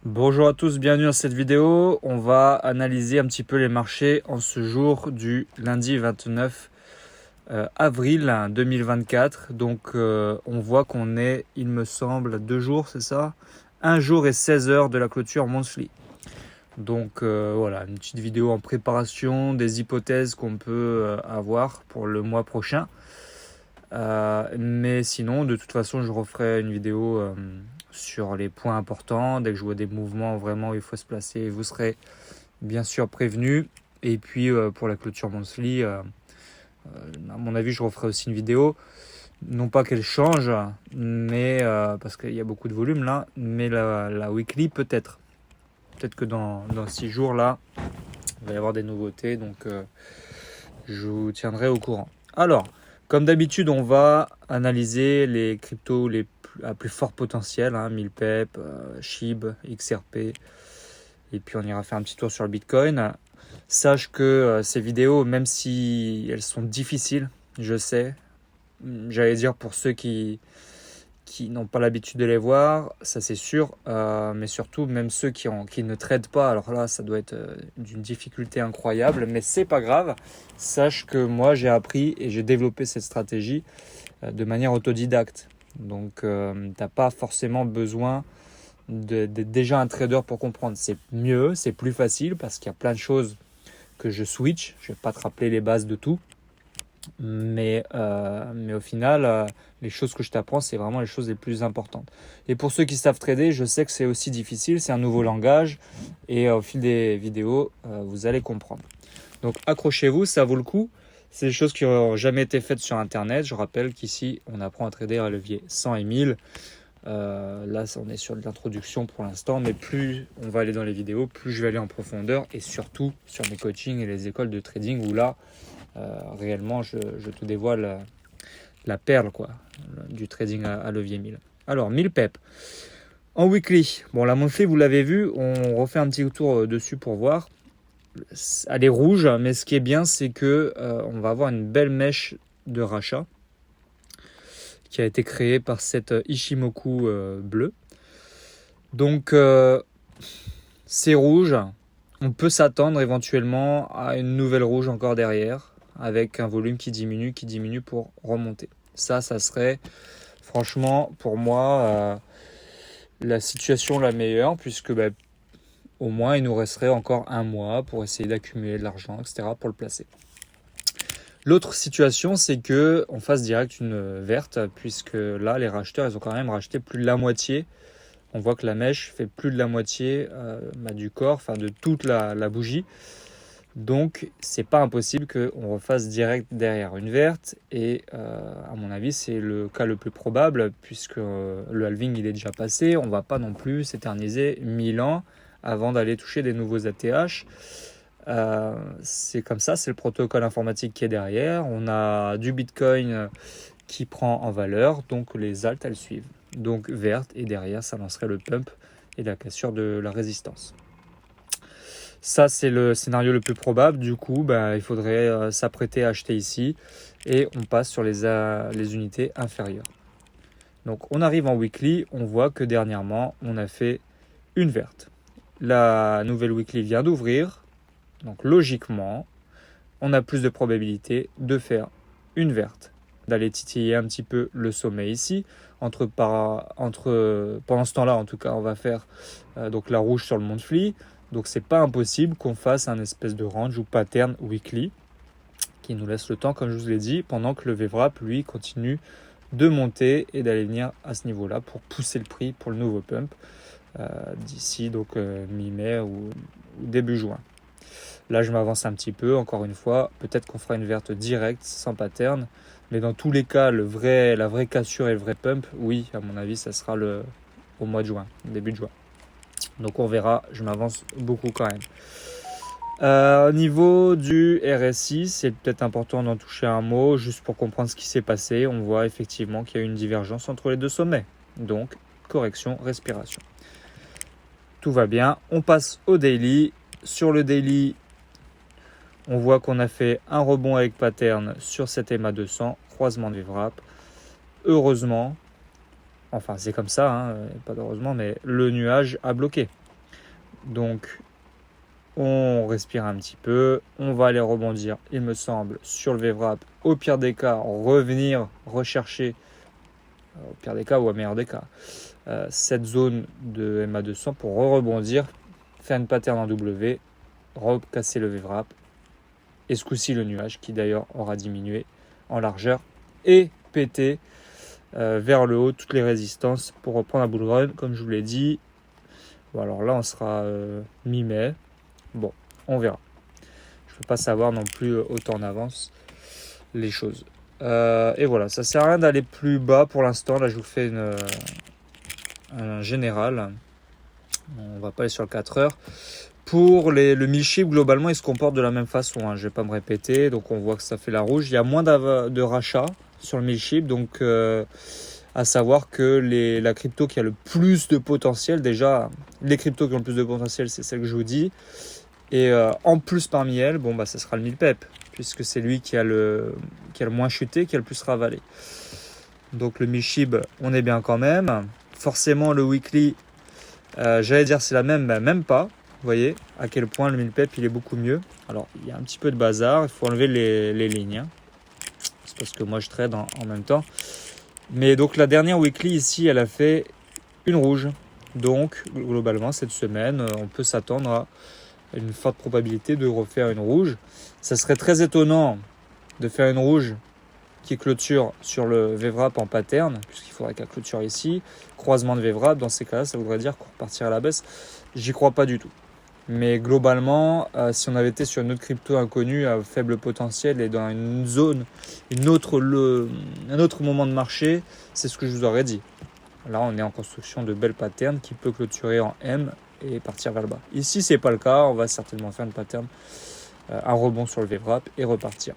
Bonjour à tous, bienvenue dans cette vidéo. On va analyser un petit peu les marchés en ce jour du lundi 29 avril 2024. Donc on voit qu'on est, il me semble, 2 jours, c'est ça? 1 jour et 16 heures de la clôture monthly. Donc voilà, une petite vidéo en préparation des hypothèses qu'on peut avoir pour le mois prochain. Mais sinon, de toute façon, je referai une vidéo sur les points importants. Dès que je vois des mouvements vraiment où il faut se placer, vous serez bien sûr prévenus. Et puis pour la clôture monthly, à mon avis, je referai aussi une vidéo. Non pas qu'elle change, mais parce qu'il y a beaucoup de volume là, mais la weekly peut-être. Peut-être que dans 6 jours là, il va y avoir des nouveautés, donc je vous tiendrai au courant. Alors, comme d'habitude, on va analyser les cryptos à plus fort potentiel, 1000pep, SHIB, XRP, et puis on ira faire un petit tour sur le Bitcoin. Sache que ces vidéos, même si elles sont difficiles, je sais, j'allais dire pour ceux qui n'ont pas l'habitude de les voir, ça c'est sûr, mais surtout même ceux qui ne tradent pas, alors là ça doit être d'une difficulté incroyable, mais c'est pas grave. Sache que moi j'ai appris et j'ai développé cette stratégie de manière autodidacte, donc t'as pas forcément besoin d'être déjà un trader pour comprendre. C'est mieux, c'est plus facile parce qu'il y a plein de choses que je switch, je vais pas te rappeler les bases de tout, mais au final, les choses que je t'apprends, c'est vraiment les choses les plus importantes. Et pour ceux qui savent trader, je sais que c'est aussi difficile, c'est un nouveau langage, et au fil des vidéos, vous allez comprendre. Donc accrochez-vous, ça vaut le coup. C'est des choses qui n'ont jamais été faites sur Internet. Je rappelle qu'ici, on apprend à trader à levier 100 et 1000. Là, on est sur de l'introduction pour l'instant, mais plus on va aller dans les vidéos, plus je vais aller en profondeur, et surtout sur mes coachings et les écoles de trading où là, réellement, je te dévoile la perle du trading à levier 1000. Alors, 1000 pep. En weekly, bon, la monthly, vous l'avez vu, on refait un petit tour dessus pour voir. Elle est rouge, mais ce qui est bien, c'est que on va avoir une belle mèche de rachat qui a été créée par cette Ishimoku bleue. Donc, c'est rouge. On peut s'attendre éventuellement à une nouvelle rouge encore derrière, avec un volume qui diminue pour remonter. Ça serait franchement pour moi la situation la meilleure, puisque au moins il nous resterait encore un mois pour essayer d'accumuler de l'argent, etc. pour le placer. L'autre situation, c'est que on fasse direct une verte, puisque là les racheteurs ils ont quand même racheté plus de la moitié. On voit que la mèche fait plus de la moitié du corps, enfin de toute la bougie. Donc c'est pas impossible qu'on refasse direct derrière une verte, et à mon avis c'est le cas le plus probable, puisque le halving il est déjà passé. On va pas non plus s'éterniser 1000 ans avant d'aller toucher des nouveaux ATH. C'est comme ça, c'est le protocole informatique qui est derrière. On a du Bitcoin qui prend en valeur, donc les alts elles suivent. Donc verte, et derrière ça lancerait le pump et la cassure de la résistance. Ça, c'est le scénario le plus probable. Du coup, il faudrait s'apprêter à acheter ici, et on passe sur les unités inférieures. Donc, on arrive en weekly. On voit que dernièrement, on a fait une verte. La nouvelle weekly vient d'ouvrir. Donc, logiquement, on a plus de probabilité de faire une verte, d'aller titiller un petit peu le sommet ici. Pendant ce temps-là, en tout cas, on va faire donc la rouge sur le monthly. Donc c'est pas impossible qu'on fasse un espèce de range ou pattern weekly qui nous laisse le temps, comme je vous l'ai dit, pendant que le VWAP lui continue de monter et d'aller venir à ce niveau-là pour pousser le prix pour le nouveau pump d'ici donc mi-mai ou début juin. Là je m'avance un petit peu, encore une fois, peut-être qu'on fera une verte directe sans pattern, mais dans tous les cas la vraie cassure et le vrai pump, oui, à mon avis ça sera au mois de juin, début de juin. Donc on verra, je m'avance beaucoup quand même. Au niveau du RSI, c'est peut-être important d'en toucher un mot, juste pour comprendre ce qui s'est passé. On voit effectivement qu'il y a eu une divergence entre les deux sommets. Donc, correction, respiration. Tout va bien. On passe au daily. Sur le daily, on voit qu'on a fait un rebond avec pattern sur cette EMA 200, croisement de VWAP. Heureusement, enfin c'est comme ça, pas d'heureusement, mais le nuage a bloqué. Donc, on respire un petit peu. On va aller rebondir, il me semble, sur le VWAP. Au pire des cas, revenir rechercher, au pire des cas ou au meilleur des cas, cette zone de MA200 pour rebondir, faire une pattern en W, recasser le VWAP. Et ce coup-ci, le nuage qui d'ailleurs aura diminué en largeur et pété vers le haut toutes les résistances pour reprendre un bull run, comme je vous l'ai dit. Bon, alors là, on sera mi-mai. Bon, on verra. Je ne peux pas savoir non plus autant en avance les choses. Et voilà, ça sert à rien d'aller plus bas pour l'instant. Là, je vous fais un général. On va pas aller sur le 4 heures. Pour le mi-chip, globalement, il se comporte de la même façon. Je ne vais pas me répéter. Donc, on voit que ça fait la rouge. Il y a moins de rachats sur le mi-chip. Donc, à savoir que la crypto qui a le plus de potentiel, déjà, les cryptos qui ont le plus de potentiel, c'est celle que je vous dis. Et en plus, parmi elles, ça sera le 1000 pep, puisque c'est lui qui a le moins chuté, qui a le plus ravalé. Donc, le mi-chip, on est bien quand même. Forcément, le weekly, j'allais dire c'est la même, mais même pas. Vous voyez à quel point le 1000 pep il est beaucoup mieux. Alors il y a un petit peu de bazar, il faut enlever les lignes. C'est parce que moi je trade en même temps. Mais donc la dernière weekly ici elle a fait une rouge. Donc globalement cette semaine on peut s'attendre à une forte probabilité de refaire une rouge. Ça serait très étonnant de faire une rouge qui clôture sur le VWAP en pattern, puisqu'il faudrait qu'elle clôture ici. Croisement de VWAP, dans ces cas-là, ça voudrait dire qu'on repartirait à la baisse. J'y crois pas du tout. Mais globalement, si on avait été sur une autre crypto inconnue à faible potentiel et dans une zone, un autre moment de marché, c'est ce que je vous aurais dit. Là, on est en construction de belles patterns qui peut clôturer en M et partir vers le bas. Ici, c'est pas le cas. On va certainement faire une pattern, un rebond sur le VWAP et repartir.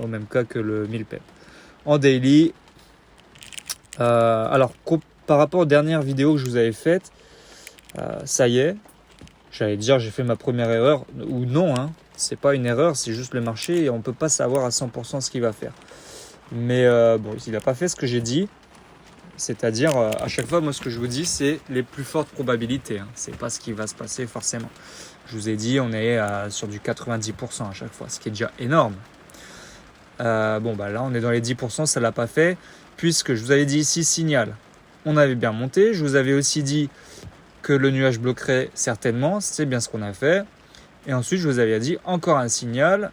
Au même cas que le 1000 pep. En daily, alors par rapport aux dernières vidéos que je vous avais faites, ça y est, j'allais dire j'ai fait ma première erreur, ou non, c'est pas une erreur, c'est juste le marché et on peut pas savoir à 100% ce qu'il va faire. Mais il n'a pas fait ce que j'ai dit, c'est-à-dire à chaque fois, moi ce que je vous dis, c'est les plus fortes probabilités, c'est pas ce qui va se passer forcément. Je vous ai dit, on est sur du 90% à chaque fois, ce qui est déjà énorme. Là on est dans les 10%, ça l'a pas fait, puisque je vous avais dit ici signal, on avait bien monté, je vous avais aussi dit que le nuage bloquerait certainement, c'est bien ce qu'on a fait, et ensuite je vous avais dit encore un signal,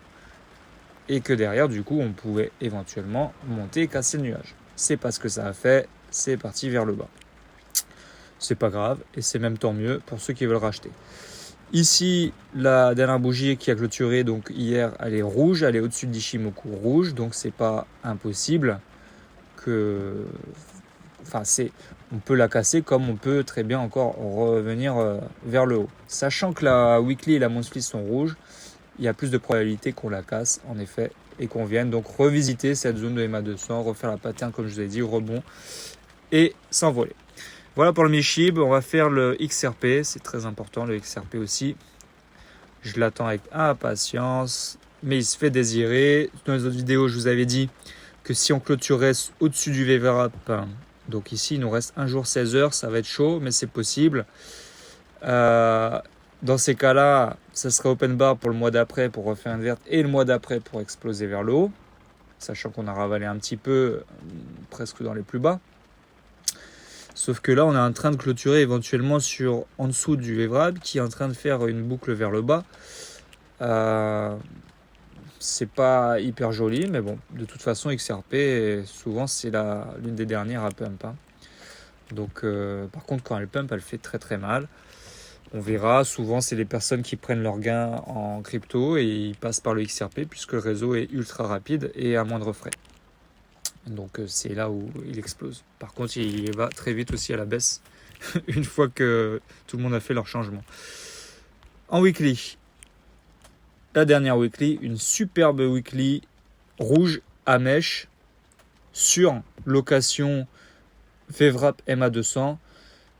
et que derrière du coup on pouvait éventuellement monter et casser le nuage. C'est pas ce que ça a fait, c'est parti vers le bas. C'est pas grave, et c'est même tant mieux pour ceux qui veulent racheter. Ici, la dernière bougie qui a clôturé donc hier, elle est rouge, elle est au-dessus de l'Ishimoku rouge, donc c'est pas impossible on peut la casser comme on peut très bien encore revenir vers le haut. Sachant que la weekly et la monthly sont rouges, il y a plus de probabilité qu'on la casse en effet et qu'on vienne donc revisiter cette zone de MA200, refaire la pattern comme je vous ai dit, rebond et s'envoler. Voilà pour le Mi-Shib, on va faire le XRP, c'est très important le XRP aussi. Je l'attends avec impatience, mais il se fait désirer. Dans les autres vidéos, je vous avais dit que si on clôturait au-dessus du VWAP, donc ici il nous reste un jour 16 heures, ça va être chaud, mais c'est possible. Dans ces cas-là, ça serait open bar pour le mois d'après pour refaire une verte et le mois d'après pour exploser vers le haut, sachant qu'on a ravalé un petit peu, presque dans les plus bas. Sauf que là, on est en train de clôturer éventuellement en dessous du VWAP qui est en train de faire une boucle vers le bas. C'est pas hyper joli, mais bon, de toute façon, XRP, souvent, c'est l'une des dernières à pump. Donc, par contre, quand elle pump, elle fait très très mal. On verra, souvent, c'est les personnes qui prennent leurs gains en crypto et ils passent par le XRP puisque le réseau est ultra rapide et à moindre frais. Donc, c'est là où il explose. Par contre, il va très vite aussi à la baisse une fois que tout le monde a fait leur changement. En weekly, la dernière weekly, une superbe weekly rouge à mèche sur location VWAP MA200.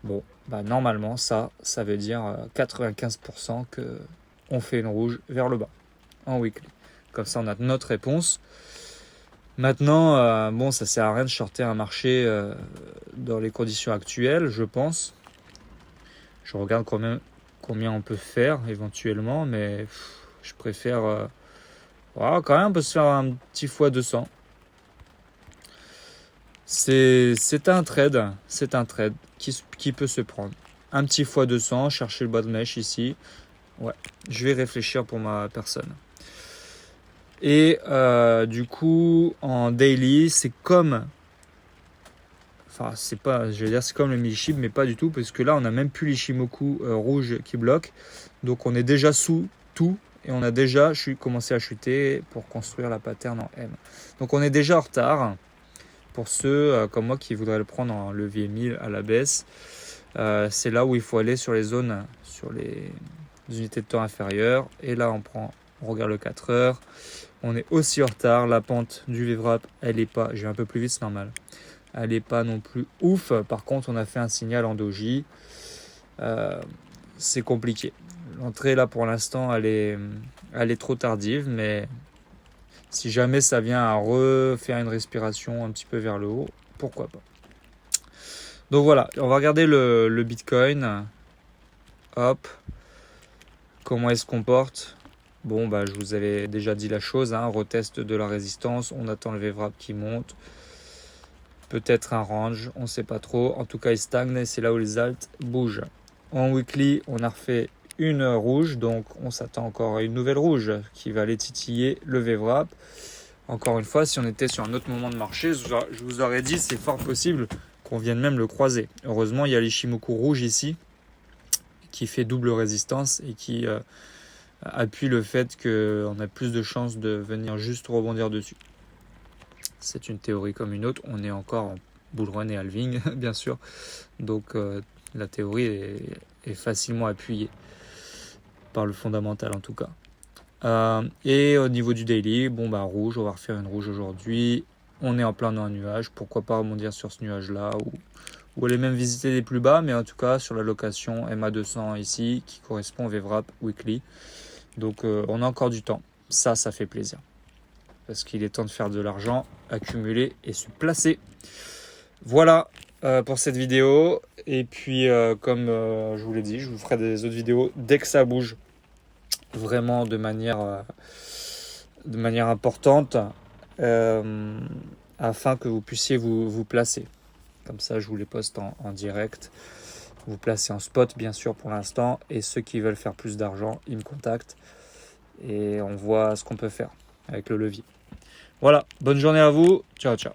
Bon, normalement, ça veut dire 95% qu'on fait une rouge vers le bas en weekly. Comme ça, on a notre réponse. Maintenant, ça sert à rien de shorter un marché dans les conditions actuelles, je pense. Je regarde combien on peut faire éventuellement, mais je préfère... voilà, quand même, on peut se faire un petit x200. C'est un trade qui peut se prendre. Un petit x200, chercher le bas de mèche ici. Ouais, je vais réfléchir pour ma personne. Et du coup, en daily, c'est comme... Enfin, c'est pas, je vais dire c'est comme le Milishib, mais pas du tout, parce que là, on n'a même plus l'Ishimoku rouge qui bloque. Donc, on est déjà sous tout, et on a déjà commencé à chuter pour construire la pattern en M. Donc, on est déjà en retard, pour ceux comme moi qui voudraient le prendre en levier 1000 à la baisse. C'est là où il faut aller sur les zones, sur les unités de temps inférieures. Et là, on regarde le 4 heures. On est aussi en retard. La pente du VWAP, elle est pas, je vais un peu plus vite, c'est normal. Elle n'est pas non plus ouf. Par contre, on a fait un signal en doji. C'est compliqué. L'entrée là pour l'instant, elle est trop tardive. Mais si jamais ça vient à refaire une respiration un petit peu vers le haut, pourquoi pas. Donc voilà, on va regarder le Bitcoin. Hop. Comment il se comporte. Bon, je vous avais déjà dit la chose. Retest de la résistance. On attend le VWAP qui monte. Peut-être un range, on ne sait pas trop. En tout cas, il stagne et c'est là où les alts bougent. En weekly, on a refait une rouge, donc on s'attend encore à une nouvelle rouge qui va aller titiller le VWAP. Encore une fois, si on était sur un autre moment de marché, je vous aurais dit c'est fort possible qu'on vienne même le croiser. Heureusement, il y a l'Ishimoku rouge ici qui fait double résistance et qui appuie le fait qu'on a plus de chances de venir juste rebondir dessus. C'est une théorie comme une autre. On est encore en bull run et halving, bien sûr. Donc, la théorie est facilement appuyée par le fondamental, en tout cas. Et au niveau du daily, rouge, on va refaire une rouge aujourd'hui. On est en plein dans un nuage. Pourquoi pas rebondir sur ce nuage-là ou aller même visiter les plus bas. Mais en tout cas, sur la location MA200 ici, qui correspond au VWAP weekly. Donc, on a encore du temps. Ça fait plaisir. Parce qu'il est temps de faire de l'argent, accumuler et se placer. Voilà pour cette vidéo. Et puis, comme je vous l'ai dit, je vous ferai des autres vidéos dès que ça bouge. Vraiment de manière importante. Afin que vous puissiez vous placer. Comme ça, je vous les poste en direct. Vous placez en spot, bien sûr, pour l'instant. Et ceux qui veulent faire plus d'argent, ils me contactent. Et on voit ce qu'on peut faire avec le levier. Voilà, bonne journée à vous. Ciao, ciao.